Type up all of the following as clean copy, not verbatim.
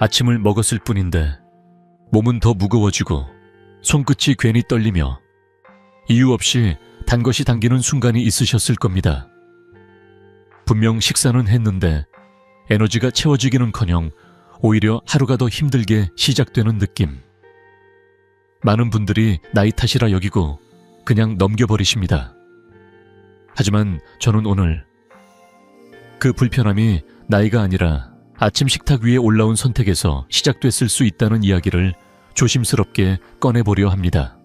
아침을 먹었을 뿐인데 몸은 더 무거워지고 손끝이 괜히 떨리며 이유 없이 단 것이 당기는 순간이 있으셨을 겁니다. 분명 식사는 했는데 에너지가 채워지기는커녕 오히려 하루가 더 힘들게 시작되는 느낌. 많은 분들이 나이 탓이라 여기고 그냥 넘겨버리십니다. 하지만 저는 오늘 그 불편함이 나이가 아니라 아침 식탁 위에 올라온 선택에서 시작됐을 수 있다는 이야기를 조심스럽게 꺼내보려 합니다.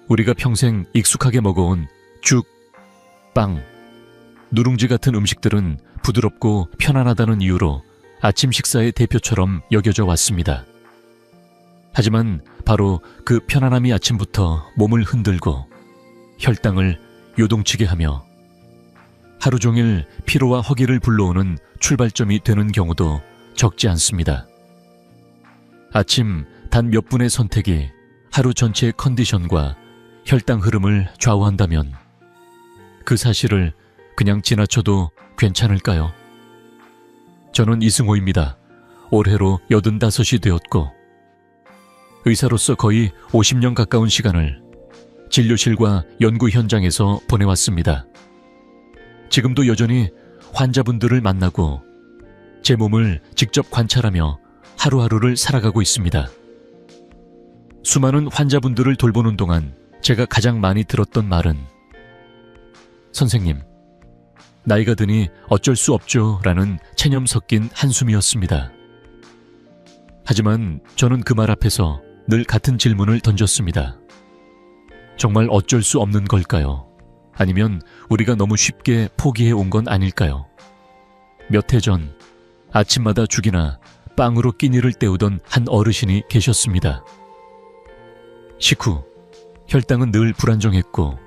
우리가 평생 익숙하게 먹어온 죽, 빵, 누룽지 같은 음식들은 부드럽고 편안하다는 이유로 아침 식사의 대표처럼 여겨져 왔습니다. 하지만 바로 그 편안함이 아침부터 몸을 흔들고 혈당을 요동치게 하며 하루 종일 피로와 허기를 불러오는 출발점이 되는 경우도 적지 않습니다. 아침 단 몇 분의 선택이 하루 전체의 컨디션과 혈당 흐름을 좌우한다면 그 사실을 그냥 지나쳐도 괜찮을까요? 저는 이승호입니다. 올해로 85이 되었고 의사로서 거의 50년 가까운 시간을 진료실과 연구 현장에서 보내왔습니다. 지금도 여전히 환자분들을 만나고 제 몸을 직접 관찰하며 하루하루를 살아가고 있습니다. 수많은 환자분들을 돌보는 동안 제가 가장 많이 들었던 말은 선생님, 나이가 드니 어쩔 수 없죠 라는 체념 섞인 한숨이었습니다. 하지만 저는 그 말 앞에서 늘 같은 질문을 던졌습니다. 정말 어쩔 수 없는 걸까요? 아니면 우리가 너무 쉽게 포기해 온 건 아닐까요? 몇 해 전 아침마다 죽이나 빵으로 끼니를 때우던 한 어르신이 계셨습니다. 식후 혈당은 늘 불안정했고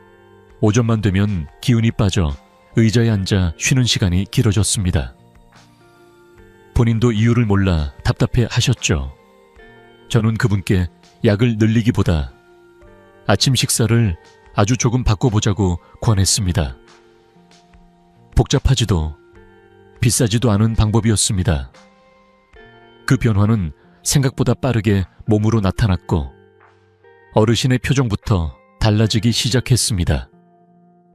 오전만 되면 기운이 빠져 의자에 앉아 쉬는 시간이 길어졌습니다. 본인도 이유를 몰라 답답해 하셨죠. 저는 그분께 약을 늘리기보다 아침 식사를 아주 조금 바꿔보자고 권했습니다. 복잡하지도 비싸지도 않은 방법이었습니다. 그 변화는 생각보다 빠르게 몸으로 나타났고 어르신의 표정부터 달라지기 시작했습니다.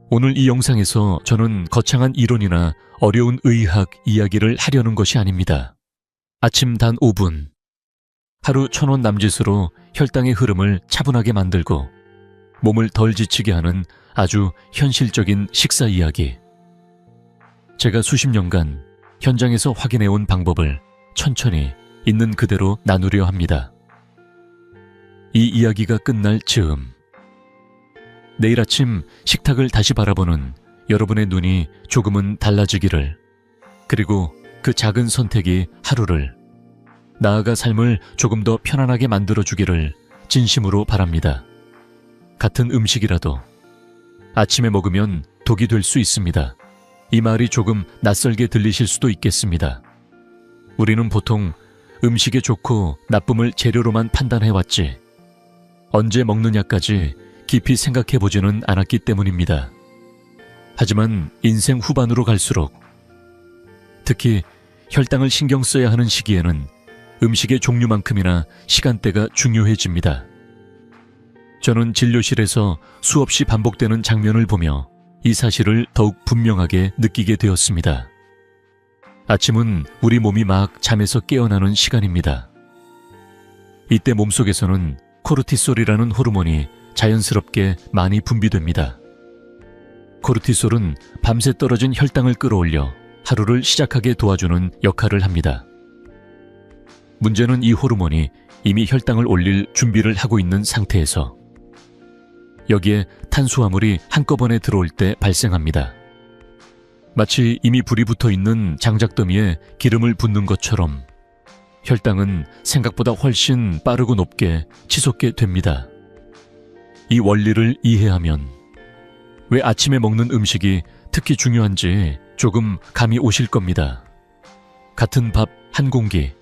오늘 이 영상에서 저는 거창한 이론이나 어려운 의학 이야기를 하려는 것이 아닙니다. 아침 단 5분, 하루 1000원 남짓으로 혈당의 흐름을 차분하게 만들고 몸을 덜 지치게 하는 아주 현실적인 식사 이야기. 제가 수십 년간 현장에서 확인해온 방법을 천천히 있는 그대로 나누려 합니다. 이 이야기가 끝날 즈음 내일 아침 식탁을 다시 바라보는 여러분의 눈이 조금은 달라지기를, 그리고 그 작은 선택이 하루를, 나아가 삶을 조금 더 편안하게 만들어주기를 진심으로 바랍니다. 같은 음식이라도 아침에 먹으면 독이 될 수 있습니다. 이 말이 조금 낯설게 들리실 수도 있겠습니다. 우리는 보통 음식의 좋고 나쁨을 재료로만 판단해왔지 언제 먹느냐까지 깊이 생각해보지는 않았기 때문입니다. 하지만 인생 후반으로 갈수록, 특히 혈당을 신경 써야 하는 시기에는 음식의 종류만큼이나 시간대가 중요해집니다. 저는 진료실에서 수없이 반복되는 장면을 보며 이 사실을 더욱 분명하게 느끼게 되었습니다. 아침은 우리 몸이 막 잠에서 깨어나는 시간입니다. 이때 몸속에서는 코르티솔이라는 호르몬이 자연스럽게 많이 분비됩니다. 코르티솔은 밤새 떨어진 혈당을 끌어올려 하루를 시작하게 도와주는 역할을 합니다. 문제는 이 호르몬이 이미 혈당을 올릴 준비를 하고 있는 상태에서 여기에 탄수화물이 한꺼번에 들어올 때 발생합니다. 마치 이미 불이 붙어 있는 장작더미에 기름을 붓는 것처럼 혈당은 생각보다 훨씬 빠르고 높게 치솟게 됩니다. 이 원리를 이해하면 왜 아침에 먹는 음식이 특히 중요한지 조금 감이 오실 겁니다. 같은 밥 한 공기,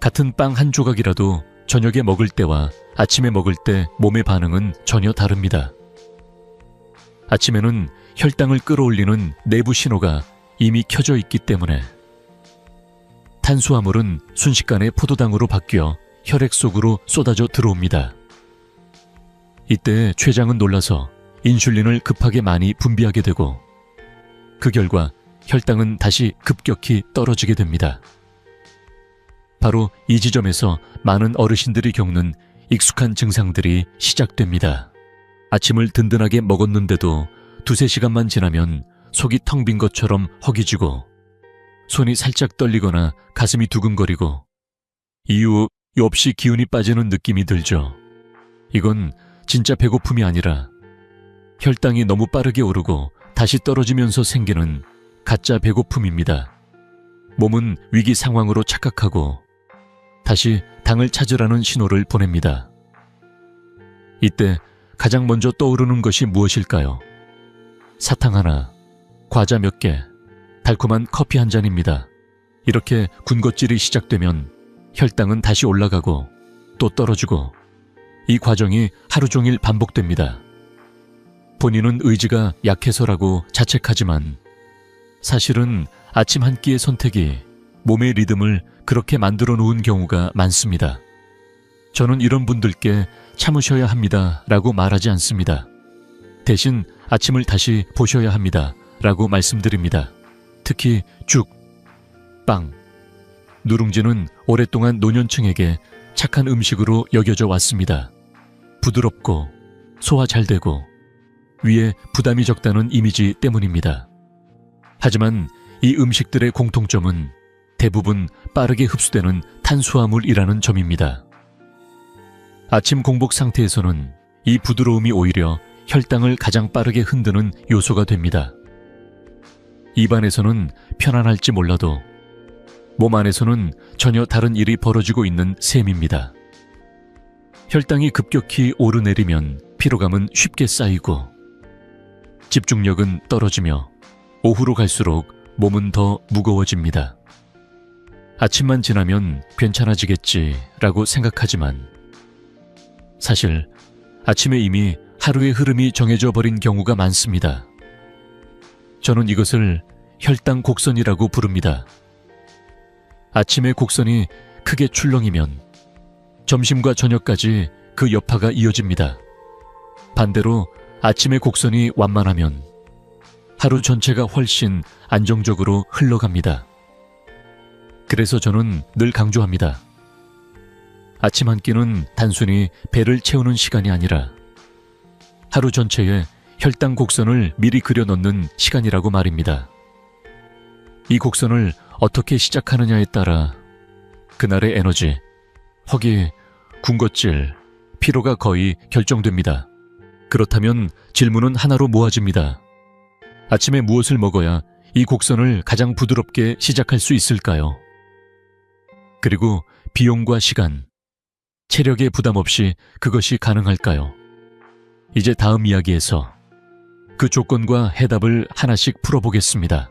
같은 빵 한 조각이라도 저녁에 먹을 때와 아침에 먹을 때 몸의 반응은 전혀 다릅니다. 아침에는 혈당을 끌어올리는 내부 신호가 이미 켜져 있기 때문에 탄수화물은 순식간에 포도당으로 바뀌어 혈액 속으로 쏟아져 들어옵니다. 이때 췌장은 놀라서 인슐린을 급하게 많이 분비하게 되고 그 결과 혈당은 다시 급격히 떨어지게 됩니다. 바로 이 지점에서 많은 어르신들이 겪는 익숙한 증상들이 시작됩니다. 아침을 든든하게 먹었는데도 두세 시간만 지나면 속이 텅 빈 것처럼 허기지고 손이 살짝 떨리거나 가슴이 두근거리고 이유 없이 기운이 빠지는 느낌이 들죠. 이건 진짜 배고픔이 아니라 혈당이 너무 빠르게 오르고 다시 떨어지면서 생기는 가짜 배고픔입니다. 몸은 위기 상황으로 착각하고 다시 당을 찾으라는 신호를 보냅니다. 이때 가장 먼저 떠오르는 것이 무엇일까요? 사탕 하나, 과자 몇 개, 달콤한 커피 한 잔입니다. 이렇게 군것질이 시작되면 혈당은 다시 올라가고 또 떨어지고 이 과정이 하루 종일 반복됩니다. 본인은 의지가 약해서라고 자책하지만 사실은 아침 한 끼의 선택이 몸의 리듬을 그렇게 만들어 놓은 경우가 많습니다. 저는 이런 분들께 참으셔야 합니다 라고 말하지 않습니다. 대신 아침을 다시 보셔야 합니다 라고 말씀드립니다. 특히 죽, 빵, 누룽지는 오랫동안 노년층에게 착한 음식으로 여겨져 왔습니다. 부드럽고 소화 잘 되고 위에 부담이 적다는 이미지 때문입니다. 하지만 이 음식들의 공통점은 대부분 빠르게 흡수되는 탄수화물이라는 점입니다. 아침 공복 상태에서는 이 부드러움이 오히려 혈당을 가장 빠르게 흔드는 요소가 됩니다. 입안에서는 편안할지 몰라도 몸 안에서는 전혀 다른 일이 벌어지고 있는 셈입니다. 혈당이 급격히 오르내리면 피로감은 쉽게 쌓이고 집중력은 떨어지며 오후로 갈수록 몸은 더 무거워집니다. 아침만 지나면 괜찮아지겠지라고 생각하지만 사실 아침에 이미 하루의 흐름이 정해져 버린 경우가 많습니다. 저는 이것을 혈당 곡선이라고 부릅니다. 아침의 곡선이 크게 출렁이면 점심과 저녁까지 그 여파가 이어집니다. 반대로 아침의 곡선이 완만하면 하루 전체가 훨씬 안정적으로 흘러갑니다. 그래서 저는 늘 강조합니다. 아침 한 끼는 단순히 배를 채우는 시간이 아니라 하루 전체에 혈당 곡선을 미리 그려넣는 시간이라고 말입니다. 이 곡선을 어떻게 시작하느냐에 따라 그날의 에너지, 허기, 군것질, 피로가 거의 결정됩니다. 그렇다면 질문은 하나로 모아집니다. 아침에 무엇을 먹어야 이 곡선을 가장 부드럽게 시작할 수 있을까요? 그리고 비용과 시간, 체력의 부담 없이 그것이 가능할까요? 이제 다음 이야기에서 그 조건과 해답을 하나씩 풀어보겠습니다.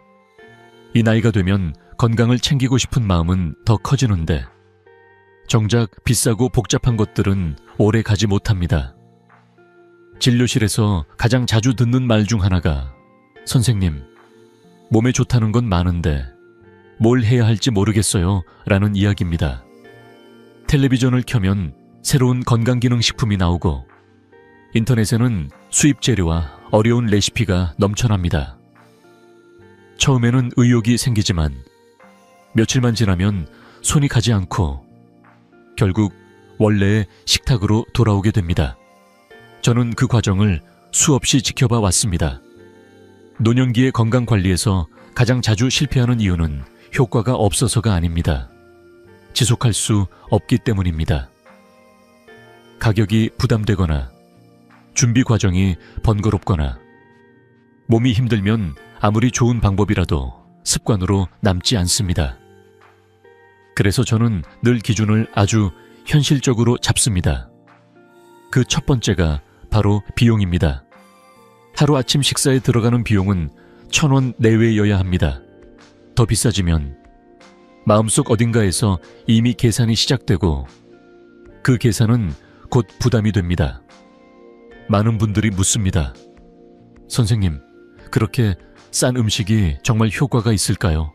이 나이가 되면 건강을 챙기고 싶은 마음은 더 커지는데 정작 비싸고 복잡한 것들은 오래 가지 못합니다. 진료실에서 가장 자주 듣는 말 중 하나가 선생님, 몸에 좋다는 건 많은데 뭘 해야 할지 모르겠어요 라는 이야기입니다. 텔레비전을 켜면 새로운 건강기능식품이 나오고 인터넷에는 수입 재료와 어려운 레시피가 넘쳐납니다. 처음에는 의욕이 생기지만 며칠만 지나면 손이 가지 않고 결국 원래의 식탁으로 돌아오게 됩니다. 저는 그 과정을 수없이 지켜봐 왔습니다. 노년기의 건강관리에서 가장 자주 실패하는 이유는 효과가 없어서가 아닙니다. 지속할 수 없기 때문입니다. 가격이 부담되거나 준비 과정이 번거롭거나 몸이 힘들면 아무리 좋은 방법이라도 습관으로 남지 않습니다. 그래서 저는 늘 기준을 아주 현실적으로 잡습니다. 그 첫 번째가 바로 비용입니다. 하루 아침 식사에 들어가는 비용은 1,000원 내외여야 합니다. 더 비싸지면 마음속 어딘가에서 이미 계산이 시작되고 그 계산은 곧 부담이 됩니다. 많은 분들이 묻습니다. 선생님, 그렇게 싼 음식이 정말 효과가 있을까요?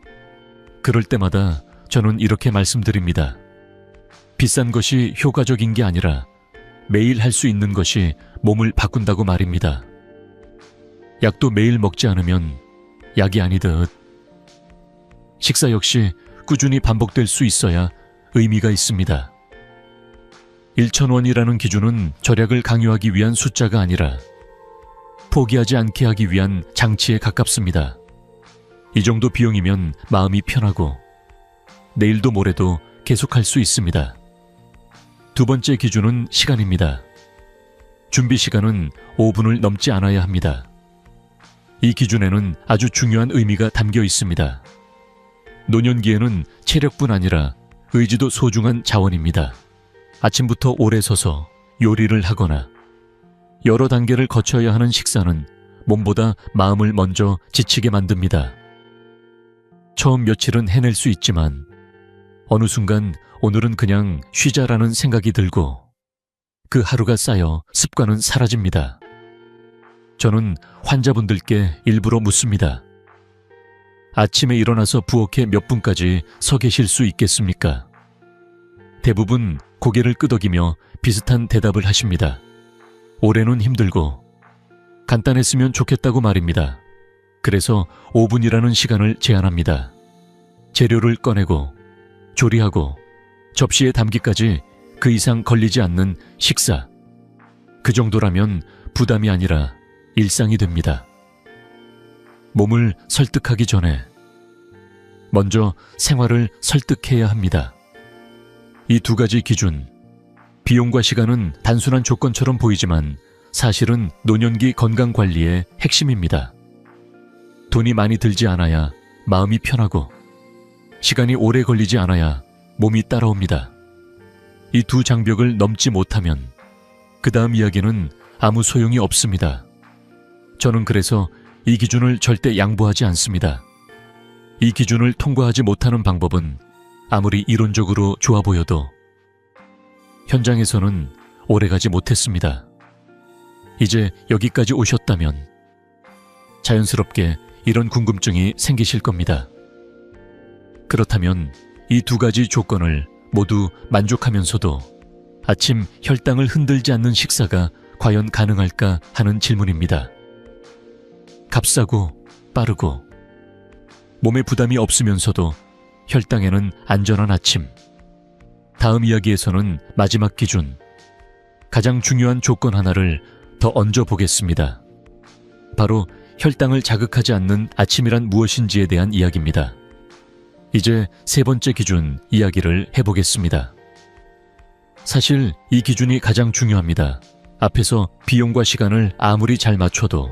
그럴 때마다 저는 이렇게 말씀드립니다. 비싼 것이 효과적인 게 아니라 매일 할 수 있는 것이 몸을 바꾼다고 말입니다. 약도 매일 먹지 않으면 약이 아니듯 식사 역시 꾸준히 반복될 수 있어야 의미가 있습니다. 1,000원이라는 기준은 절약을 강요하기 위한 숫자가 아니라 포기하지 않게 하기 위한 장치에 가깝습니다. 이 정도 비용이면 마음이 편하고 내일도 모레도 계속할 수 있습니다. 두 번째 기준은 시간입니다. 준비 시간은 5분을 넘지 않아야 합니다. 이 기준에는 아주 중요한 의미가 담겨 있습니다. 노년기에는 체력뿐 아니라 의지도 소중한 자원입니다. 아침부터 오래 서서 요리를 하거나 여러 단계를 거쳐야 하는 식사는 몸보다 마음을 먼저 지치게 만듭니다. 처음 며칠은 해낼 수 있지만 어느 순간 오늘은 그냥 쉬자라는 생각이 들고 그 하루가 쌓여 습관은 사라집니다. 저는 환자분들께 일부러 묻습니다. 아침에 일어나서 부엌에 몇 분까지 서 계실 수 있겠습니까? 대부분 고개를 끄덕이며 비슷한 대답을 하십니다. 올해는 힘들고 간단했으면 좋겠다고 말입니다. 그래서 5분이라는 시간을 제한합니다. 재료를 꺼내고 조리하고 접시에 담기까지 그 이상 걸리지 않는 식사. 그 정도라면 부담이 아니라 일상이 됩니다. 몸을 설득하기 전에 먼저 생활을 설득해야 합니다. 이 두 가지 기준, 비용과 시간은 단순한 조건처럼 보이지만 사실은 노년기 건강관리의 핵심입니다. 돈이 많이 들지 않아야 마음이 편하고 시간이 오래 걸리지 않아야 몸이 따라옵니다. 이 두 장벽을 넘지 못하면 그 다음 이야기는 아무 소용이 없습니다. 저는 그래서 이 기준을 절대 양보하지 않습니다. 이 기준을 통과하지 못하는 방법은 아무리 이론적으로 좋아 보여도 현장에서는 오래가지 못했습니다. 이제 여기까지 오셨다면 자연스럽게 이런 궁금증이 생기실 겁니다. 그렇다면 이 두 가지 조건을 모두 만족하면서도 아침 혈당을 흔들지 않는 식사가 과연 가능할까 하는 질문입니다. 값싸고 빠르고 몸에 부담이 없으면서도 혈당에는 안전한 아침. 다음 이야기에서는 마지막 기준, 가장 중요한 조건 하나를 더 얹어 보겠습니다. 바로 혈당을 자극하지 않는 아침이란 무엇인지에 대한 이야기입니다. 이제 세 번째 기준 이야기를 해보겠습니다. 사실 이 기준이 가장 중요합니다. 앞에서 비용과 시간을 아무리 잘 맞춰도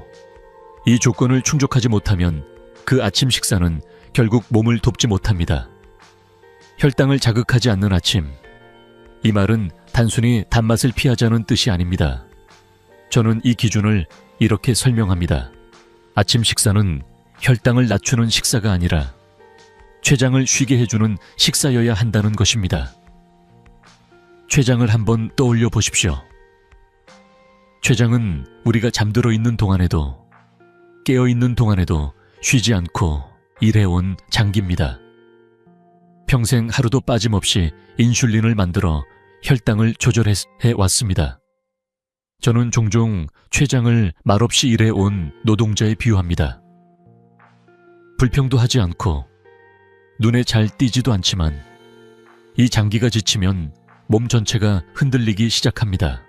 이 조건을 충족하지 못하면 그 아침 식사는 결국 몸을 돕지 못합니다. 혈당을 자극하지 않는 아침. 이 말은 단순히 단맛을 피하자는 뜻이 아닙니다. 저는 이 기준을 이렇게 설명합니다. 아침 식사는 혈당을 낮추는 식사가 아니라 췌장을 쉬게 해주는 식사여야 한다는 것입니다. 췌장을 한번 떠올려 보십시오. 췌장은 우리가 잠들어 있는 동안에도 깨어 있는 동안에도 쉬지 않고 일해온 장기입니다. 평생 하루도 빠짐없이 인슐린을 만들어 혈당을 조절해 왔습니다. 저는 종종 췌장을 말없이 일해온 노동자에 비유합니다. 불평도 하지 않고 눈에 잘 띄지도 않지만 이 장기가 지치면 몸 전체가 흔들리기 시작합니다.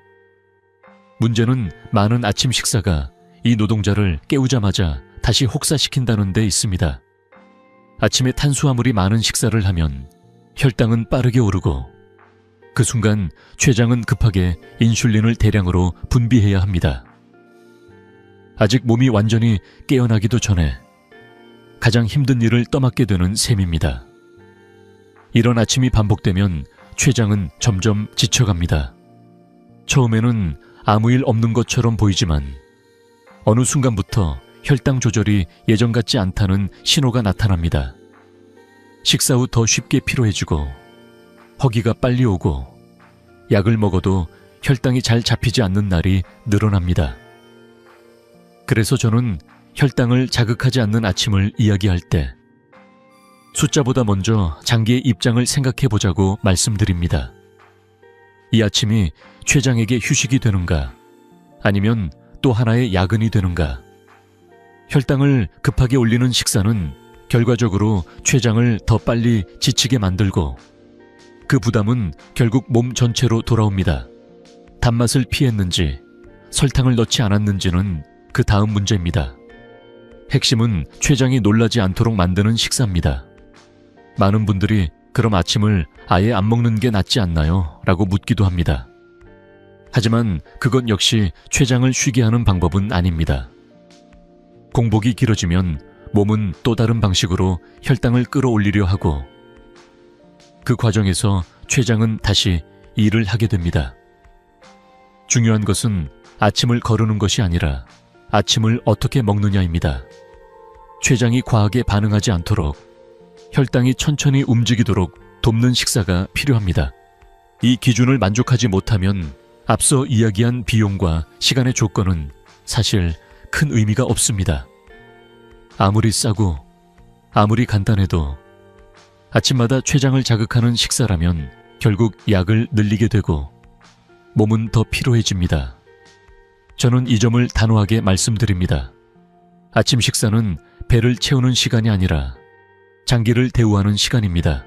문제는 많은 아침 식사가 이 노동자를 깨우자마자 다시 혹사시킨다는 데 있습니다. 아침에 탄수화물이 많은 식사를 하면 혈당은 빠르게 오르고 그 순간 췌장은 급하게 인슐린을 대량으로 분비해야 합니다. 아직 몸이 완전히 깨어나기도 전에 가장 힘든 일을 떠맡게 되는 셈입니다. 이런 아침이 반복되면 췌장은 점점 지쳐갑니다. 처음에는 아무 일 없는 것처럼 보이지만 어느 순간부터 혈당 조절이 예전 같지 않다는 신호가 나타납니다. 식사 후 더 쉽게 피로해지고 허기가 빨리 오고 약을 먹어도 혈당이 잘 잡히지 않는 날이 늘어납니다. 그래서 저는 혈당을 자극하지 않는 아침을 이야기할 때 숫자보다 먼저 장기의 입장을 생각해보자고 말씀드립니다. 이 아침이 췌장에게 휴식이 되는가, 아니면 또 하나의 야근이 되는가. 혈당을 급하게 올리는 식사는 결과적으로 췌장을 더 빨리 지치게 만들고 그 부담은 결국 몸 전체로 돌아옵니다. 단맛을 피했는지 설탕을 넣지 않았는지는 그 다음 문제입니다. 핵심은 췌장이 놀라지 않도록 만드는 식사입니다. 많은 분들이 그럼 아침을 아예 안 먹는 게 낫지 않나요? 라고 묻기도 합니다. 하지만 그것 역시 췌장을 쉬게 하는 방법은 아닙니다. 공복이 길어지면 몸은 또 다른 방식으로 혈당을 끌어올리려 하고 그 과정에서 췌장은 다시 일을 하게 됩니다. 중요한 것은 아침을 거르는 것이 아니라 아침을 어떻게 먹느냐입니다. 췌장이 과하게 반응하지 않도록 혈당이 천천히 움직이도록 돕는 식사가 필요합니다. 이 기준을 만족하지 못하면 앞서 이야기한 비용과 시간의 조건은 사실 큰 의미가 없습니다. 아무리 싸고 아무리 간단해도 아침마다 췌장을 자극하는 식사라면 결국 약을 늘리게 되고 몸은 더 피로해집니다. 저는 이 점을 단호하게 말씀드립니다. 아침 식사는 배를 채우는 시간이 아니라 장기를 대우하는 시간입니다.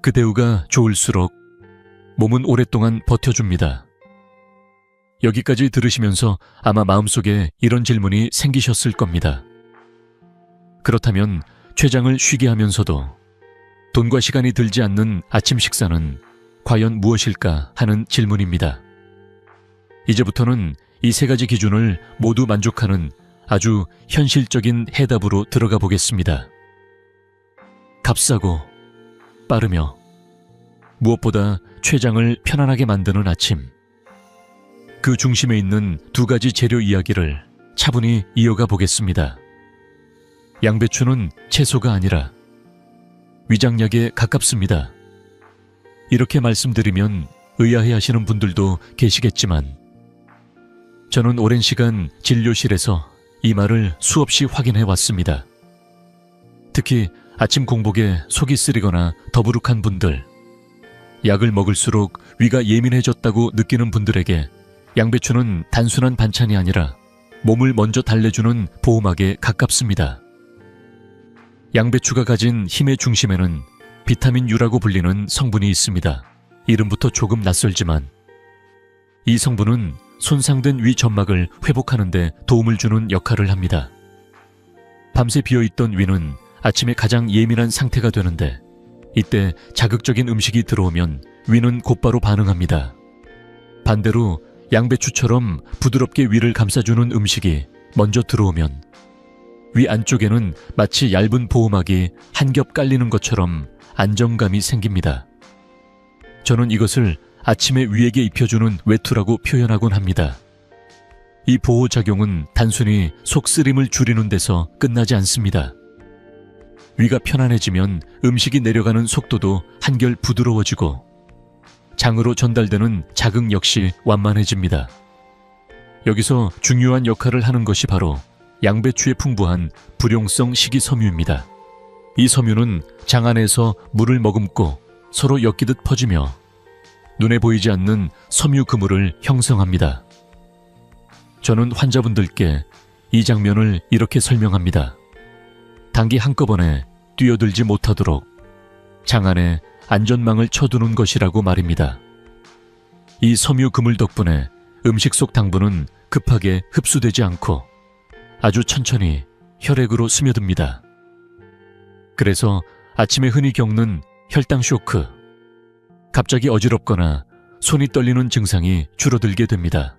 그 대우가 좋을수록 몸은 오랫동안 버텨줍니다. 여기까지 들으시면서 아마 마음속에 이런 질문이 생기셨을 겁니다. 그렇다면 췌장을 쉬게 하면서도 돈과 시간이 들지 않는 아침 식사는 과연 무엇일까 하는 질문입니다. 이제부터는 이 세 가지 기준을 모두 만족하는 아주 현실적인 해답으로 들어가 보겠습니다. 값싸고 빠르며 무엇보다 췌장을 편안하게 만드는 아침. 그 중심에 있는 두 가지 재료 이야기를 차분히 이어가 보겠습니다. 양배추는 채소가 아니라 위장약에 가깝습니다. 이렇게 말씀드리면 의아해 하시는 분들도 계시겠지만 저는 오랜 시간 진료실에서 이 말을 수없이 확인해 왔습니다. 특히 아침 공복에 속이 쓰리거나 더부룩한 분들, 약을 먹을수록 위가 예민해졌다고 느끼는 분들에게 양배추는 단순한 반찬이 아니라 몸을 먼저 달래주는 보호막에 가깝습니다. 양배추가 가진 힘의 중심에는 비타민 U라고 불리는 성분이 있습니다. 이름부터 조금 낯설지만 이 성분은 손상된 위 점막을 회복하는 데 도움을 주는 역할을 합니다. 밤새 비어있던 위는 아침에 가장 예민한 상태가 되는데 이때 자극적인 음식이 들어오면 위는 곧바로 반응합니다. 반대로 양배추처럼 부드럽게 위를 감싸주는 음식이 먼저 들어오면 위 안쪽에는 마치 얇은 보호막이 한 겹 깔리는 것처럼 안정감이 생깁니다. 저는 이것을 아침에 위에게 입혀주는 외투라고 표현하곤 합니다. 이 보호작용은 단순히 속쓰림을 줄이는 데서 끝나지 않습니다. 위가 편안해지면 음식이 내려가는 속도도 한결 부드러워지고 장으로 전달되는 자극 역시 완만해집니다. 여기서 중요한 역할을 하는 것이 바로 양배추에 풍부한 불용성 식이섬유입니다. 이 섬유는 장 안에서 물을 머금고 서로 엮이듯 퍼지며 눈에 보이지 않는 섬유 그물을 형성합니다. 저는 환자분들께 이 장면을 이렇게 설명합니다. 당기 한꺼번에 뛰어들지 못하도록 장 안에 안전망을 쳐두는 것이라고 말입니다. 이 섬유 그물 덕분에 음식 속 당분은 급하게 흡수되지 않고 아주 천천히 혈액으로 스며듭니다. 그래서 아침에 흔히 겪는 혈당 쇼크, 갑자기 어지럽거나 손이 떨리는 증상이 줄어들게 됩니다.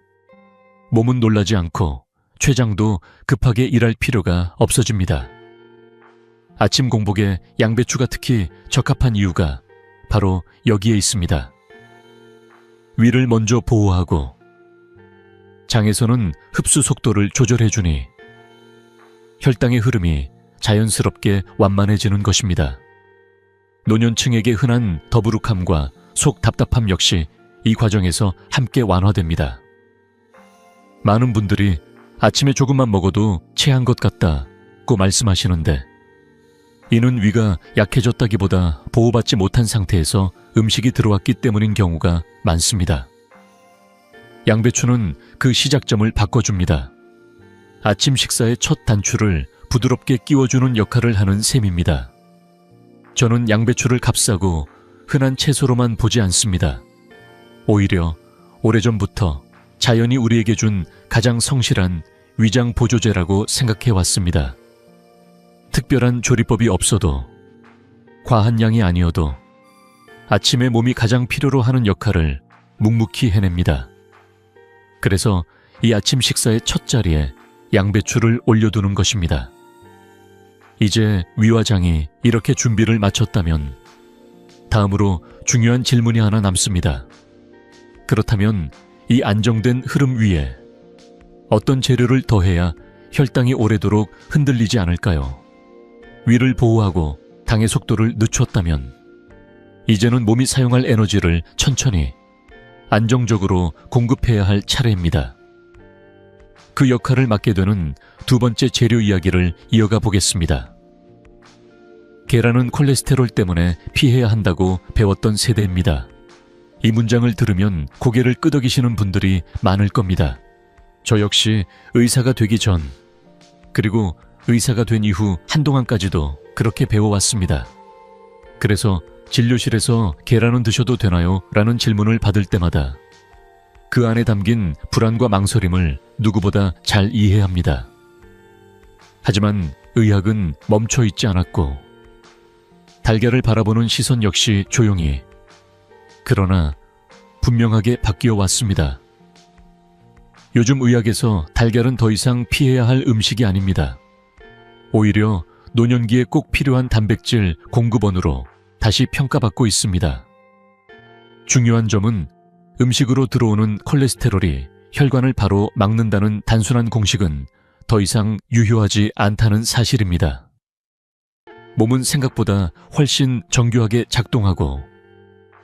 몸은 놀라지 않고 췌장도 급하게 일할 필요가 없어집니다. 아침 공복에 양배추가 특히 적합한 이유가 바로 여기에 있습니다. 위를 먼저 보호하고 장에서는 흡수 속도를 조절해주니 혈당의 흐름이 자연스럽게 완만해지는 것입니다. 노년층에게 흔한 더부룩함과 속 답답함 역시 이 과정에서 함께 완화됩니다. 많은 분들이 아침에 조금만 먹어도 체한 것 같다고 말씀하시는데 이는 위가 약해졌다기보다 보호받지 못한 상태에서 음식이 들어왔기 때문인 경우가 많습니다. 양배추는 그 시작점을 바꿔줍니다. 아침 식사의 첫 단추를 부드럽게 끼워주는 역할을 하는 셈입니다. 저는 양배추를 값싸고 흔한 채소로만 보지 않습니다. 오히려 오래전부터 자연이 우리에게 준 가장 성실한 위장 보조제라고 생각해 왔습니다. 특별한 조리법이 없어도, 과한 양이 아니어도 아침에 몸이 가장 필요로 하는 역할을 묵묵히 해냅니다. 그래서 이 아침 식사의 첫 자리에 양배추를 올려두는 것입니다. 이제 위와 장이 이렇게 준비를 마쳤다면 다음으로 중요한 질문이 하나 남습니다. 그렇다면 이 안정된 흐름 위에 어떤 재료를 더해야 혈당이 오래도록 흔들리지 않을까요? 위를 보호하고 당의 속도를 늦췄다면 이제는 몸이 사용할 에너지를 천천히 안정적으로 공급해야 할 차례입니다. 그 역할을 맡게 되는 두 번째 재료 이야기를 이어가 보겠습니다. 계란은 콜레스테롤 때문에 피해야 한다고 배웠던 세대입니다. 이 문장을 들으면 고개를 끄덕이시는 분들이 많을 겁니다. 저 역시 의사가 되기 전, 그리고 의사가 된 이후 한동안까지도 그렇게 배워왔습니다. 그래서 진료실에서 계란은 드셔도 되나요? 라는 질문을 받을 때마다 그 안에 담긴 불안과 망설임을 누구보다 잘 이해합니다. 하지만 의학은 멈춰 있지 않았고 달걀을 바라보는 시선 역시 조용히, 그러나 분명하게 바뀌어 왔습니다. 요즘 의학에서 달걀은 더 이상 피해야 할 음식이 아닙니다. 오히려 노년기에 꼭 필요한 단백질 공급원으로 다시 평가받고 있습니다. 중요한 점은 음식으로 들어오는 콜레스테롤이 혈관을 바로 막는다는 단순한 공식은 더 이상 유효하지 않다는 사실입니다. 몸은 생각보다 훨씬 정교하게 작동하고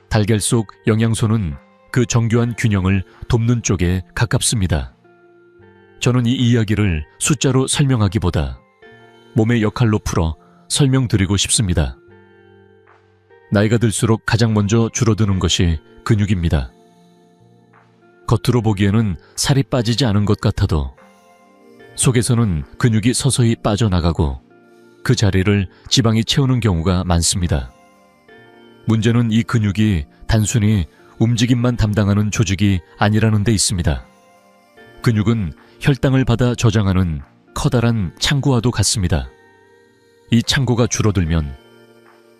달걀 속 영양소는 그 정교한 균형을 돕는 쪽에 가깝습니다. 저는 이 이야기를 숫자로 설명하기보다 몸의 역할로 풀어 설명드리고 싶습니다. 나이가 들수록 가장 먼저 줄어드는 것이 근육입니다. 겉으로 보기에는 살이 빠지지 않은 것 같아도 속에서는 근육이 서서히 빠져나가고 그 자리를 지방이 채우는 경우가 많습니다. 문제는 이 근육이 단순히 움직임만 담당하는 조직이 아니라는 데 있습니다. 근육은 혈당을 받아 저장하는 커다란 창고와도 같습니다. 이 창고가 줄어들면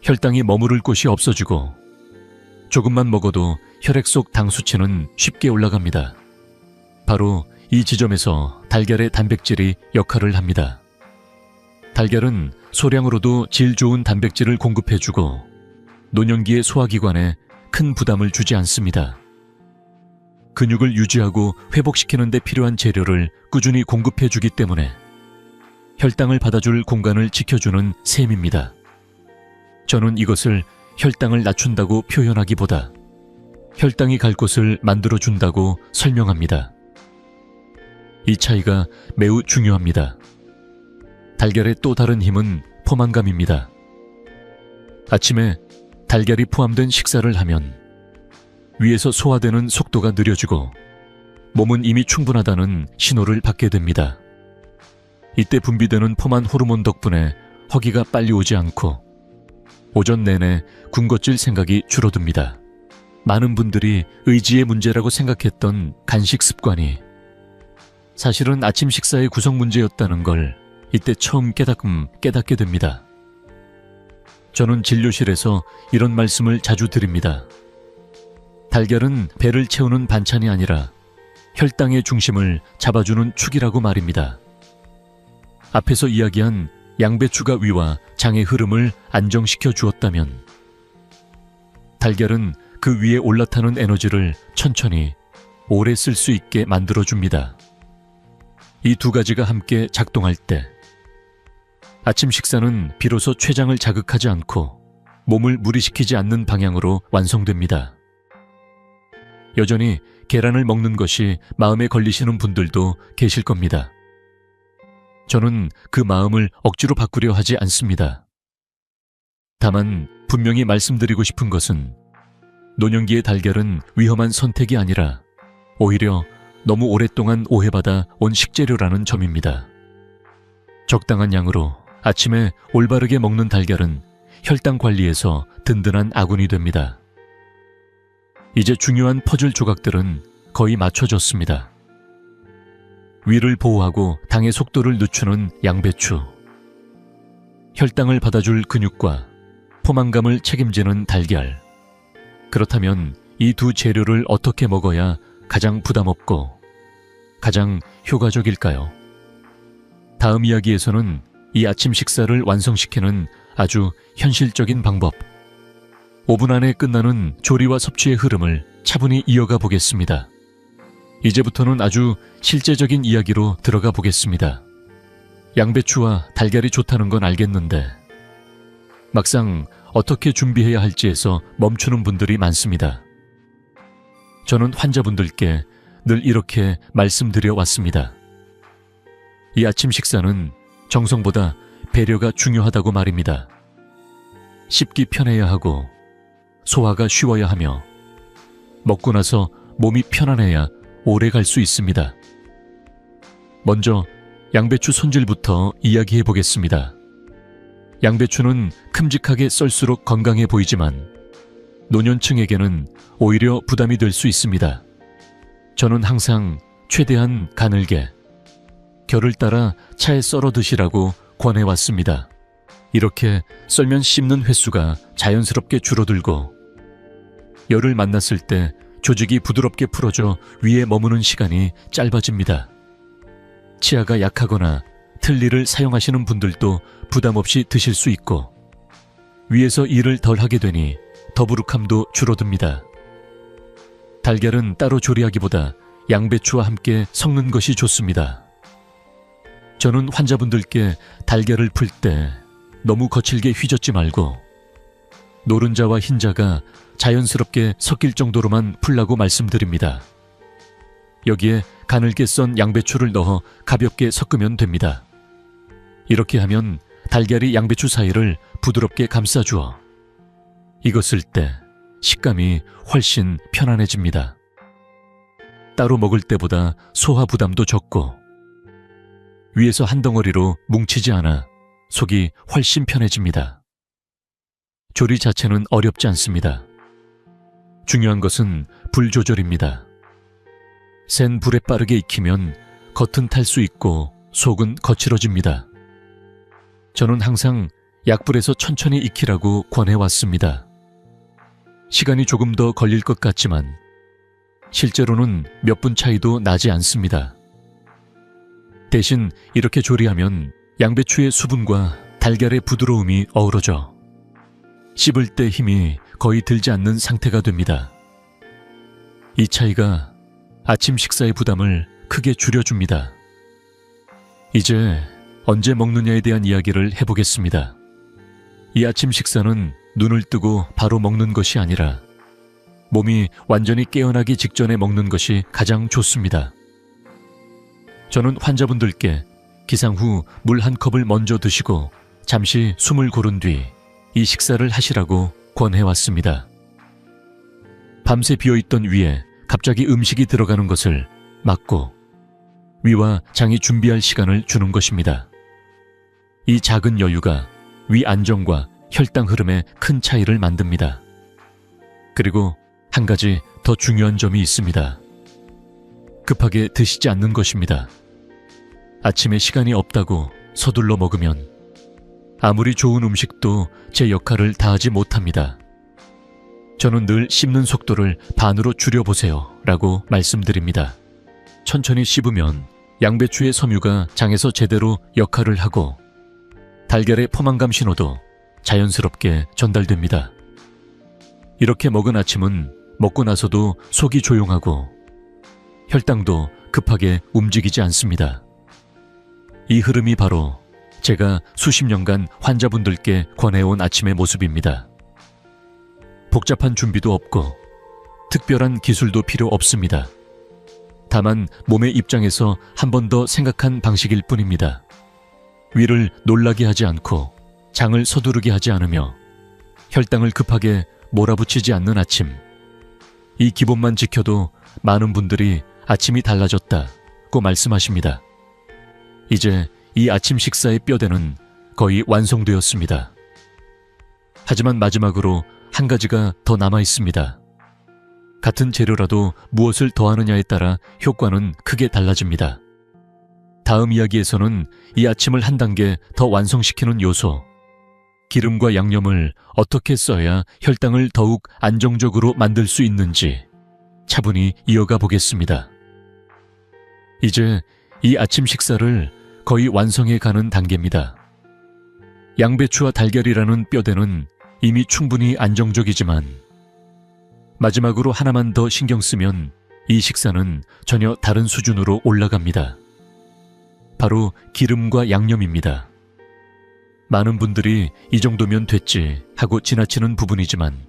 혈당이 머무를 곳이 없어지고 조금만 먹어도 혈액 속 당 수치는 쉽게 올라갑니다. 바로 이 지점에서 달걀의 단백질이 역할을 합니다. 달걀은 소량으로도 질 좋은 단백질을 공급해주고 노년기의 소화기관에 큰 부담을 주지 않습니다. 근육을 유지하고 회복시키는 데 필요한 재료를 꾸준히 공급해주기 때문에 혈당을 받아줄 공간을 지켜주는 셈입니다. 저는 이것을 혈당을 낮춘다고 표현하기보다 혈당이 갈 곳을 만들어준다고 설명합니다. 이 차이가 매우 중요합니다. 달걀의 또 다른 힘은 포만감입니다. 아침에 달걀이 포함된 식사를 하면 위에서 소화되는 속도가 느려지고 몸은 이미 충분하다는 신호를 받게 됩니다. 이때 분비되는 포만 호르몬 덕분에 허기가 빨리 오지 않고 오전 내내 군것질 생각이 줄어듭니다. 많은 분들이 의지의 문제라고 생각했던 간식 습관이 사실은 아침 식사의 구성 문제였다는 걸 이때 처음 깨닫게 됩니다. 저는 진료실에서 이런 말씀을 자주 드립니다. 달걀은 배를 채우는 반찬이 아니라 혈당의 중심을 잡아주는 축이라고 말입니다. 앞에서 이야기한 양배추가 위와 장의 흐름을 안정시켜 주었다면 달걀은 그 위에 올라타는 에너지를 천천히 오래 쓸 수 있게 만들어줍니다. 이 두 가지가 함께 작동할 때 아침 식사는 비로소 췌장을 자극하지 않고 몸을 무리시키지 않는 방향으로 완성됩니다. 여전히 계란을 먹는 것이 마음에 걸리시는 분들도 계실 겁니다. 저는 그 마음을 억지로 바꾸려 하지 않습니다. 다만 분명히 말씀드리고 싶은 것은 노년기의 달걀은 위험한 선택이 아니라 오히려 너무 오랫동안 오해받아 온 식재료라는 점입니다. 적당한 양으로 아침에 올바르게 먹는 달걀은 혈당 관리에서 든든한 아군이 됩니다. 이제 중요한 퍼즐 조각들은 거의 맞춰졌습니다. 위를 보호하고 당의 속도를 늦추는 양배추, 혈당을 받아줄 근육과 포만감을 책임지는 달걀. 그렇다면 이 두 재료를 어떻게 먹어야 가장 부담없고 가장 효과적일까요? 다음 이야기에서는 이 아침 식사를 완성시키는 아주 현실적인 방법, 5분 안에 끝나는 조리와 섭취의 흐름을 차분히 이어가 보겠습니다. 이제부터는 아주 실제적인 이야기로 들어가 보겠습니다. 양배추와 달걀이 좋다는 건 알겠는데 막상 어떻게 준비해야 할지에서 멈추는 분들이 많습니다. 저는 환자분들께 늘 이렇게 말씀드려 왔습니다. 이 아침 식사는 정성보다 배려가 중요하다고 말입니다. 씹기 편해야 하고 소화가 쉬워야 하며 먹고 나서 몸이 편안해야 오래 갈 수 있습니다. 먼저 양배추 손질부터 이야기해 보겠습니다. 양배추는 큼직하게 썰수록 건강해 보이지만 노년층에게는 오히려 부담이 될 수 있습니다. 저는 항상 최대한 가늘게 결을 따라 차에 썰어 드시라고 권해왔습니다. 이렇게 썰면 씹는 횟수가 자연스럽게 줄어들고 열을 만났을 때 조직이 부드럽게 풀어져 위에 머무는 시간이 짧아집니다. 치아가 약하거나 틀니를 사용하시는 분들도 부담 없이 드실 수 있고 위에서 일을 덜 하게 되니 더부룩함도 줄어듭니다. 달걀은 따로 조리하기보다 양배추와 함께 섞는 것이 좋습니다. 저는 환자분들께 달걀을 풀 때 너무 거칠게 휘젓지 말고 노른자와 흰자가 자연스럽게 섞일 정도로만 풀라고 말씀드립니다. 여기에 가늘게 썬 양배추를 넣어 가볍게 섞으면 됩니다. 이렇게 하면 달걀이 양배추 사이를 부드럽게 감싸주어 익었을 때 식감이 훨씬 편안해집니다. 따로 먹을 때보다 소화 부담도 적고 위에서 한 덩어리로 뭉치지 않아 속이 훨씬 편해집니다. 조리 자체는 어렵지 않습니다. 중요한 것은 불 조절입니다. 센 불에 빠르게 익히면 겉은 탈 수 있고 속은 거칠어집니다. 저는 항상 약불에서 천천히 익히라고 권해왔습니다. 시간이 조금 더 걸릴 것 같지만 실제로는 몇 분 차이도 나지 않습니다. 대신 이렇게 조리하면 양배추의 수분과 달걀의 부드러움이 어우러져 씹을 때 힘이 거의 들지 않는 상태가 됩니다. 이 차이가 아침 식사의 부담을 크게 줄여줍니다. 이제 언제 먹느냐에 대한 이야기를 해보겠습니다. 이 아침 식사는 눈을 뜨고 바로 먹는 것이 아니라 몸이 완전히 깨어나기 직전에 먹는 것이 가장 좋습니다. 저는 환자분들께 기상 후 물 한 컵을 먼저 드시고 잠시 숨을 고른 뒤 이 식사를 하시라고 권해왔습니다. 밤새 비어있던 위에 갑자기 음식이 들어가는 것을 막고 위와 장이 준비할 시간을 주는 것입니다. 이 작은 여유가 위 안정과 혈당 흐름에 큰 차이를 만듭니다. 그리고 한 가지 더 중요한 점이 있습니다. 급하게 드시지 않는 것입니다. 아침에 시간이 없다고 서둘러 먹으면 아무리 좋은 음식도 제 역할을 다하지 못합니다. 저는 늘 씹는 속도를 반으로 줄여보세요 라고 말씀드립니다. 천천히 씹으면 양배추의 섬유가 장에서 제대로 역할을 하고 달걀의 포만감 신호도 자연스럽게 전달됩니다. 이렇게 먹은 아침은 먹고 나서도 속이 조용하고 혈당도 급하게 움직이지 않습니다. 이 흐름이 바로 제가 수십 년간 환자분들께 권해온 아침의 모습입니다. 복잡한 준비도 없고 특별한 기술도 필요 없습니다. 다만 몸의 입장에서 한 번 더 생각한 방식일 뿐입니다. 위를 놀라게 하지 않고 장을 서두르게 하지 않으며 혈당을 급하게 몰아붙이지 않는 아침. 이 기본만 지켜도 많은 분들이 아침이 달라졌다고 말씀하십니다. 이제 이 아침 식사의 뼈대는 거의 완성되었습니다. 하지만 마지막으로 한 가지가 더 남아 있습니다. 같은 재료라도 무엇을 더하느냐에 따라 효과는 크게 달라집니다. 다음 이야기에서는 이 아침을 한 단계 더 완성시키는 요소, 기름과 양념을 어떻게 써야 혈당을 더욱 안정적으로 만들 수 있는지 차분히 이어가 보겠습니다. 이제 이 아침 식사를 거의 완성해 가는 단계입니다. 양배추와 달걀이라는 뼈대는 이미 충분히 안정적이지만 마지막으로 하나만 더 신경 쓰면 이 식사는 전혀 다른 수준으로 올라갑니다. 바로 기름과 양념입니다. 많은 분들이 이 정도면 됐지 하고 지나치는 부분이지만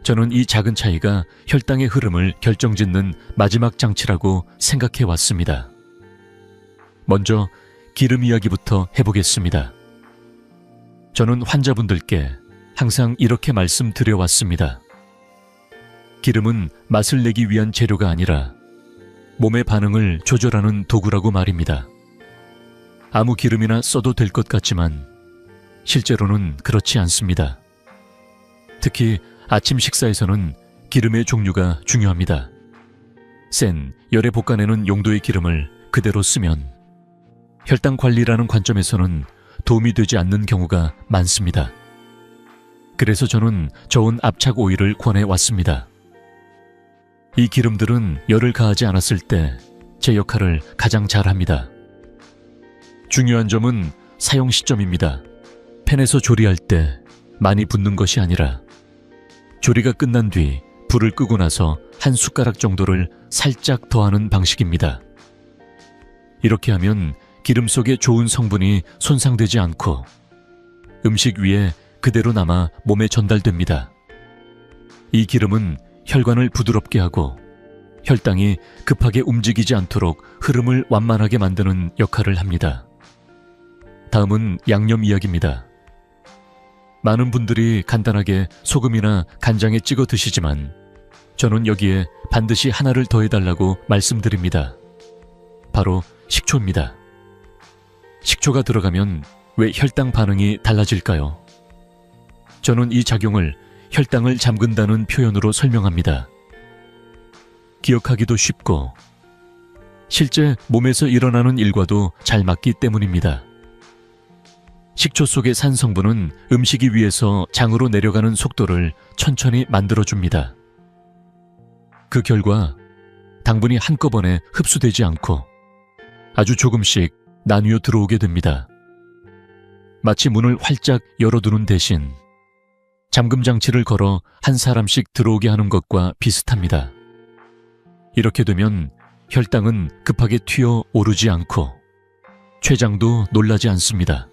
저는 이 작은 차이가 혈당의 흐름을 결정짓는 마지막 장치라고 생각해 왔습니다. 먼저 기름 이야기부터 해보겠습니다. 저는 환자분들께 항상 이렇게 말씀드려 왔습니다. 기름은 맛을 내기 위한 재료가 아니라 몸의 반응을 조절하는 도구라고 말입니다. 아무 기름이나 써도 될 것 같지만 실제로는 그렇지 않습니다. 특히 아침 식사에서는 기름의 종류가 중요합니다. 센, 열에 볶아내는 용도의 기름을 그대로 쓰면 혈당 관리라는 관점에서는 도움이 되지 않는 경우가 많습니다. 그래서 저는 저온 압착 오일을 권해 왔습니다. 이 기름들은 열을 가하지 않았을 때 제 역할을 가장 잘합니다. 중요한 점은 사용 시점입니다. 팬에서 조리할 때 많이 붓는 것이 아니라 조리가 끝난 뒤 불을 끄고 나서 한 숟가락 정도를 살짝 더하는 방식입니다. 이렇게 하면 기름 속의 좋은 성분이 손상되지 않고 음식 위에 그대로 남아 몸에 전달됩니다. 이 기름은 혈관을 부드럽게 하고 혈당이 급하게 움직이지 않도록 흐름을 완만하게 만드는 역할을 합니다. 다음은 양념 이야기입니다. 많은 분들이 간단하게 소금이나 간장에 찍어 드시지만 저는 여기에 반드시 하나를 더해달라고 말씀드립니다. 바로 식초입니다. 식초가 들어가면 왜 혈당 반응이 달라질까요? 저는 이 작용을 혈당을 잠근다는 표현으로 설명합니다. 기억하기도 쉽고 실제 몸에서 일어나는 일과도 잘 맞기 때문입니다. 식초 속의 산 성분은 음식이 위에서 장으로 내려가는 속도를 천천히 만들어줍니다. 그 결과 당분이 한꺼번에 흡수되지 않고 아주 조금씩 나뉘어 들어오게 됩니다. 마치 문을 활짝 열어두는 대신 잠금 장치를 걸어 한 사람씩 들어오게 하는 것과 비슷합니다. 이렇게 되면 혈당은 급하게 튀어 오르지 않고 췌장도 놀라지 않습니다.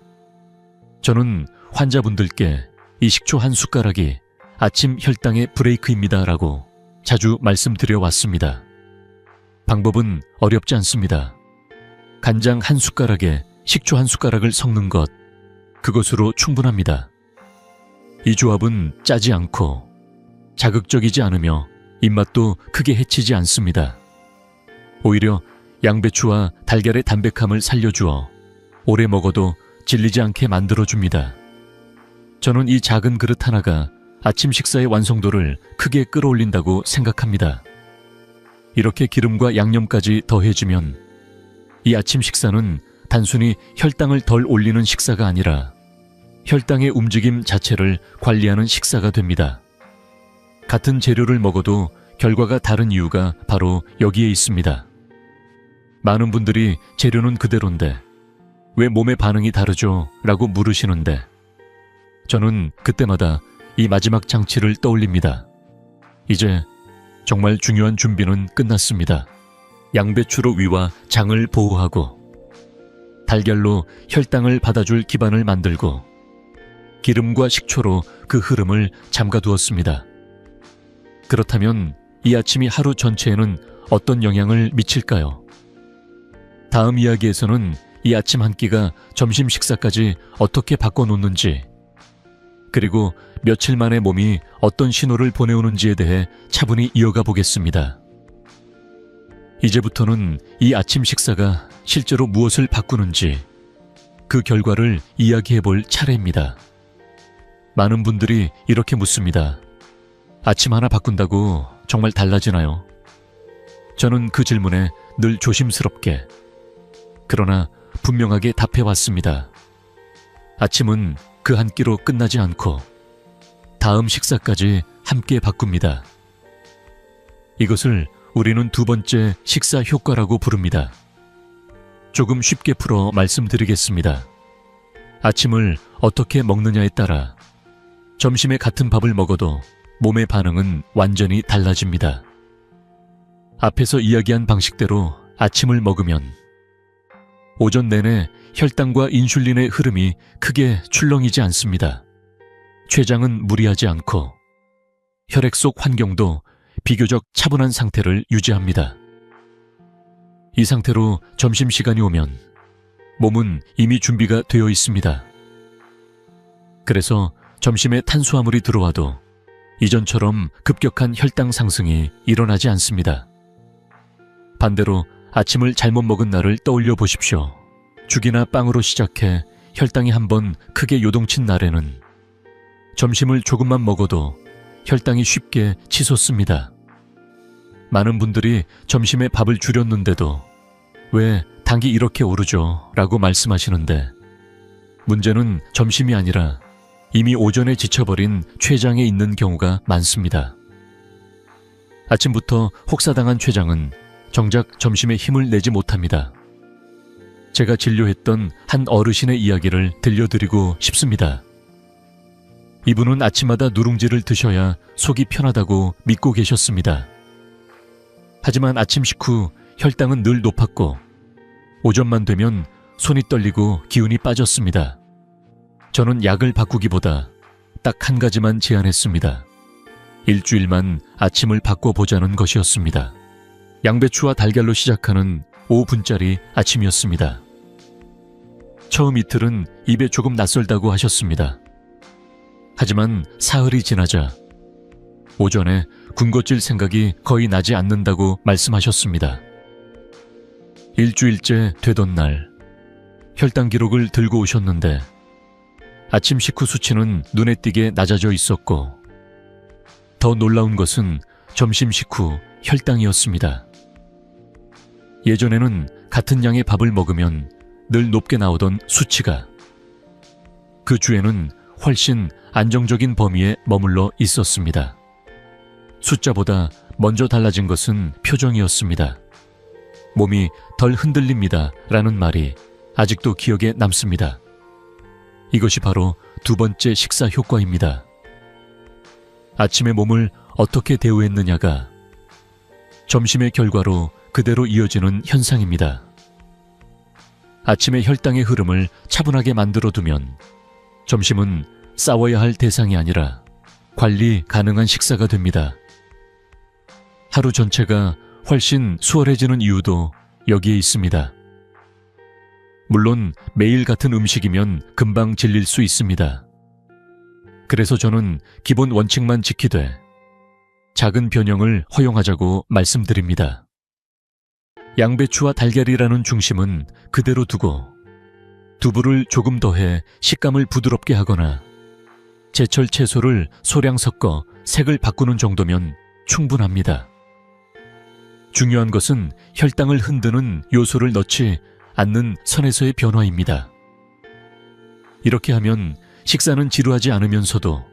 저는 환자분들께 이 식초 한 숟가락이 아침 혈당의 브레이크입니다 라고 자주 말씀드려 왔습니다. 방법은 어렵지 않습니다. 간장 한 숟가락에 식초 한 숟가락을 섞는 것, 그것으로 충분합니다. 이 조합은 짜지 않고 자극적이지 않으며 입맛도 크게 해치지 않습니다. 오히려 양배추와 달걀의 담백함을 살려주어 오래 먹어도 질리지 않게 만들어줍니다. 저는 이 작은 그릇 하나가 아침 식사의 완성도를 크게 끌어올린다고 생각합니다. 이렇게 기름과 양념까지 더해지면 이 아침 식사는 단순히 혈당을 덜 올리는 식사가 아니라 혈당의 움직임 자체를 관리하는 식사가 됩니다. 같은 재료를 먹어도 결과가 다른 이유가 바로 여기에 있습니다. 많은 분들이 재료는 그대로인데 왜 몸의 반응이 다르죠? 라고 물으시는데 저는 그때마다 이 마지막 장치를 떠올립니다. 이제 정말 중요한 준비는 끝났습니다. 양배추로 위와 장을 보호하고 달걀로 혈당을 받아줄 기반을 만들고 기름과 식초로 그 흐름을 잠가두었습니다. 그렇다면 이 아침이 하루 전체에는 어떤 영향을 미칠까요? 다음 이야기에서는 이 아침 한 끼가 점심 식사까지 어떻게 바꿔놓는지, 그리고 며칠 만에 몸이 어떤 신호를 보내오는지에 대해 차분히 이어가 보겠습니다. 이제부터는 이 아침 식사가 실제로 무엇을 바꾸는지 그 결과를 이야기해 볼 차례입니다. 많은 분들이 이렇게 묻습니다. 아침 하나 바꾼다고 정말 달라지나요? 저는 그 질문에 늘 조심스럽게 그러나 분명하게 답해 왔습니다. 아침은 그 한 끼로 끝나지 않고 다음 식사까지 함께 바꿉니다. 이것을 우리는 두 번째 식사 효과라고 부릅니다. 조금 쉽게 풀어 말씀드리겠습니다. 아침을 어떻게 먹느냐에 따라 점심에 같은 밥을 먹어도 몸의 반응은 완전히 달라집니다. 앞에서 이야기한 방식대로 아침을 먹으면 오전 내내 혈당과 인슐린의 흐름이 크게 출렁이지 않습니다. 췌장은 무리하지 않고 혈액 속 환경도 비교적 차분한 상태를 유지합니다. 이 상태로 점심시간이 오면 몸은 이미 준비가 되어 있습니다. 그래서 점심에 탄수화물이 들어와도 이전처럼 급격한 혈당 상승이 일어나지 않습니다. 반대로 아침을 잘못 먹은 날을 떠올려 보십시오. 죽이나 빵으로 시작해 혈당이 한번 크게 요동친 날에는 점심을 조금만 먹어도 혈당이 쉽게 치솟습니다. 많은 분들이 점심에 밥을 줄였는데도 왜 당이 이렇게 오르죠? 라고 말씀하시는데 문제는 점심이 아니라 이미 오전에 지쳐버린 췌장에 있는 경우가 많습니다. 아침부터 혹사당한 췌장은 정작 점심에 힘을 내지 못합니다. 제가 진료했던 한 어르신의 이야기를 들려드리고 싶습니다. 이분은 아침마다 누룽지를 드셔야 속이 편하다고 믿고 계셨습니다. 하지만 아침 식후 혈당은 늘 높았고 오전만 되면 손이 떨리고 기운이 빠졌습니다. 저는 약을 바꾸기보다 딱 한 가지만 제안했습니다. 일주일만 아침을 바꿔보자는 것이었습니다. 양배추와 달걀로 시작하는 5분짜리 아침이었습니다. 처음 이틀은 입에 조금 낯설다고 하셨습니다. 하지만 사흘이 지나자 오전에 군것질 생각이 거의 나지 않는다고 말씀하셨습니다. 일주일째 되던 날 혈당 기록을 들고 오셨는데 아침 식후 수치는 눈에 띄게 낮아져 있었고 더 놀라운 것은 점심 식후 혈당이었습니다. 예전에는 같은 양의 밥을 먹으면 늘 높게 나오던 수치가 그 주에는 훨씬 안정적인 범위에 머물러 있었습니다. 숫자보다 먼저 달라진 것은 표정이었습니다. 몸이 덜 흔들립니다 라는 말이 아직도 기억에 남습니다. 이것이 바로 두 번째 식사 효과입니다. 아침에 몸을 어떻게 대우했느냐가 점심의 결과로 그대로 이어지는 현상입니다. 아침에 혈당의 흐름을 차분하게 만들어두면 점심은 싸워야 할 대상이 아니라 관리 가능한 식사가 됩니다. 하루 전체가 훨씬 수월해지는 이유도 여기에 있습니다. 물론 매일 같은 음식이면 금방 질릴 수 있습니다. 그래서 저는 기본 원칙만 지키되 작은 변형을 허용하자고 말씀드립니다. 양배추와 달걀이라는 중심은 그대로 두고 두부를 조금 더해 식감을 부드럽게 하거나 제철 채소를 소량 섞어 색을 바꾸는 정도면 충분합니다. 중요한 것은 혈당을 흔드는 요소를 넣지 않는 선에서의 변화입니다. 이렇게 하면 식사는 지루하지 않으면서도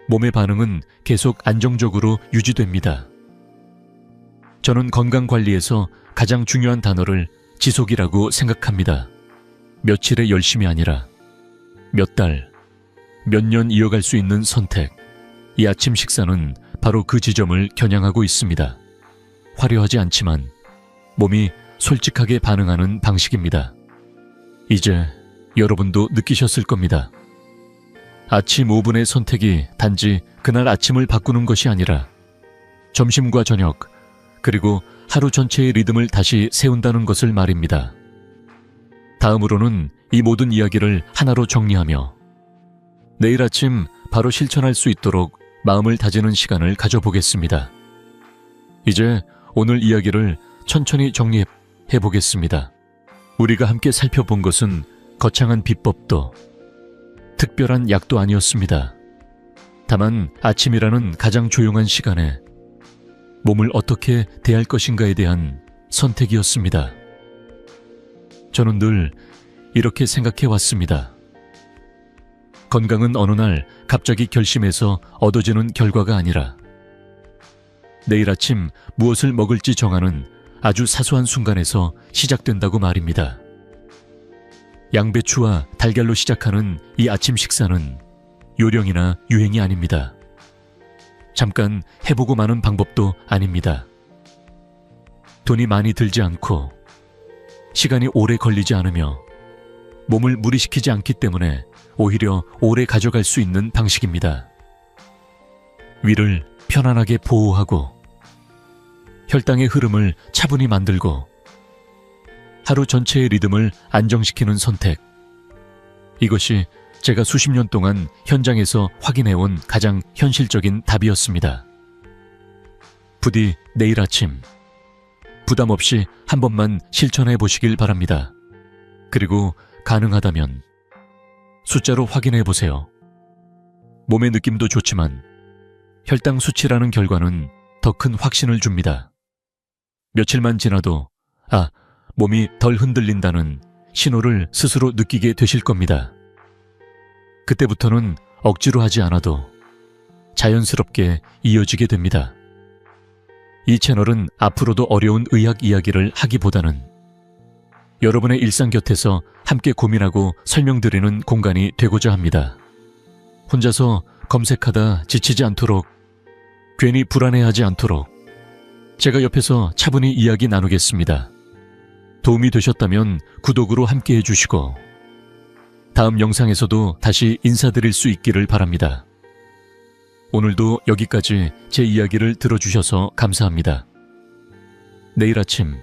몸의 반응은 계속 안정적으로 유지됩니다. 저는 건강관리에서 가장 중요한 단어를 지속이라고 생각합니다. 며칠의 열심이 아니라 몇 달, 몇 년 이어갈 수 있는 선택. 이 아침 식사는 바로 그 지점을 겨냥하고 있습니다. 화려하지 않지만 몸이 솔직하게 반응하는 방식입니다. 이제 여러분도 느끼셨을 겁니다. 아침 5분의 선택이 단지 그날 아침을 바꾸는 것이 아니라 점심과 저녁, 그리고 하루 전체의 리듬을 다시 세운다는 것을 말입니다. 다음으로는 이 모든 이야기를 하나로 정리하며 내일 아침 바로 실천할 수 있도록 마음을 다지는 시간을 가져보겠습니다. 이제 오늘 이야기를 천천히 정리해 보겠습니다. 우리가 함께 살펴본 것은 거창한 비법도 특별한 약도 아니었습니다. 다만 아침이라는 가장 조용한 시간에 몸을 어떻게 대할 것인가에 대한 선택이었습니다. 저는 늘 이렇게 생각해 왔습니다. 건강은 어느 날 갑자기 결심해서 얻어지는 결과가 아니라 내일 아침 무엇을 먹을지 정하는 아주 사소한 순간에서 시작된다고 말입니다. 양배추와 달걀로 시작하는 이 아침 식사는 요령이나 유행이 아닙니다. 잠깐 해보고 마는 방법도 아닙니다. 돈이 많이 들지 않고 시간이 오래 걸리지 않으며 몸을 무리시키지 않기 때문에 오히려 오래 가져갈 수 있는 방식입니다. 위를 편안하게 보호하고 혈당의 흐름을 차분히 만들고 하루 전체의 리듬을 안정시키는 선택. 이것이 제가 수십 년 동안 현장에서 확인해온 가장 현실적인 답이었습니다. 부디 내일 아침 부담 없이 한 번만 실천해 보시길 바랍니다. 그리고 가능하다면 숫자로 확인해 보세요. 몸의 느낌도 좋지만 혈당 수치라는 결과는 더 큰 확신을 줍니다. 며칠만 지나도 몸이 덜 흔들린다는 신호를 스스로 느끼게 되실 겁니다. 그때부터는 억지로 하지 않아도 자연스럽게 이어지게 됩니다. 이 채널은 앞으로도 어려운 의학 이야기를 하기보다는 여러분의 일상 곁에서 함께 고민하고 설명드리는 공간이 되고자 합니다. 혼자서 검색하다 지치지 않도록, 괜히 불안해하지 않도록 제가 옆에서 차분히 이야기 나누겠습니다. 도움이 되셨다면 구독으로 함께 해주시고 다음 영상에서도 다시 인사드릴 수 있기를 바랍니다. 오늘도 여기까지 제 이야기를 들어주셔서 감사합니다. 내일 아침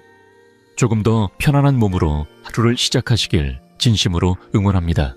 조금 더 편안한 몸으로 하루를 시작하시길 진심으로 응원합니다.